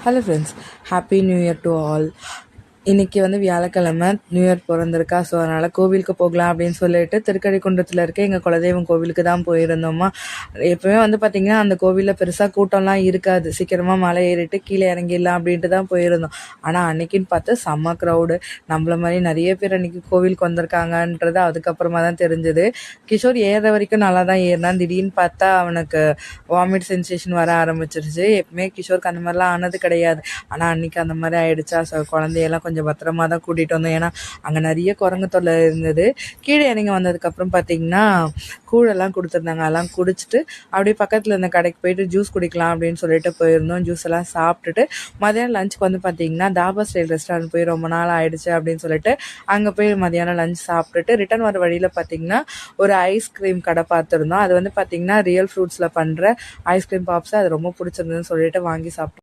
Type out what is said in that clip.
Hello friends, happy new year to all. இன்றைக்கி வியாழக்கிழமை, new year பிறந்திருக்கா. So அதனால் கோவிலுக்கு போகலாம் அப்படின்னு சொல்லிட்டு திருக்கழிக்குன்றத்தில் இருக்க எங்கள் குலதெய்வம் கோவிலுக்கு தான் போயிருந்தோம்மா. எப்போவுமே பார்த்திங்கன்னா அந்த கோவிலில் பெருசாக கூட்டம்லாம் இருக்காது. சீக்கிரமாக மலை ஏறிட்டு கீழே இறங்கிடலாம் அப்படின்ட்டு தான் போயிருந்தோம். ஆனால் அன்றைக்கின்னு பார்த்து செம்ம க்ரௌடு. நம்மள மாதிரி நிறைய பேர் அன்றைக்கி கோவிலுக்கு வந்திருக்காங்கன்றது அதுக்கப்புறமா தான் தெரிஞ்சது. கிஷோர் ஏறுற வரைக்கும் நல்லா தான் ஏறினான். திடீர்னு பார்த்தா அவனுக்கு வாமிட் சென்சேஷன் வர ஆரம்பிச்சிருச்சு. எப்பவுமே கிஷோருக்கு அந்த மாதிரிலாம் ஆனது கிடையாது. ஆனால் அன்றைக்கி அந்த மாதிரி ஆகிடுச்சா. ஸோ குழந்தையெல்லாம் கொஞ்சம் பத்திரமா தான் கூட்டிகிட்டு வந்தோம். ஏன்னா அங்கே நிறைய குரங்கு தொல்லை இருந்தது. கீழே இறங்கி வந்ததுக்கப்புறம் பார்த்திங்கன்னா கூழெல்லாம் கொடுத்துருந்தாங்க. அதெல்லாம் குடிச்சிட்டு அப்படியே பக்கத்தில் இருந்த கடைக்கு போயிட்டு ஜூஸ் குடிக்கலாம் அப்படின்னு சொல்லிட்டு போயிருந்தோம். ஜூஸ் எல்லாம் சாப்பிட்டுட்டு மதியானம் லஞ்சுக்கு பார்த்திங்கன்னா தாபா ஸ்டைல் ரெஸ்டாரண்ட் போய் ரொம்ப நாள் ஆகிடுச்சு அப்படின்னு சொல்லிட்டு அங்கே போய் மதியானம் லஞ்ச் சாப்பிட்டுட்டு ரிட்டன் வர வழியில் பார்த்திங்கன்னா ஒரு ஐஸ்கிரீம் கடை பார்த்துருந்தோம். அது பார்த்திங்கன்னா ரியல் ஃப்ரூட்ஸில் பண்ணுற ஐஸ்கிரீம் பாப்ஸ் அது ரொம்ப பிடிச்சிருந்ததுன்னு சொல்லிட்டு வாங்கி சாப்பிட்டோம்.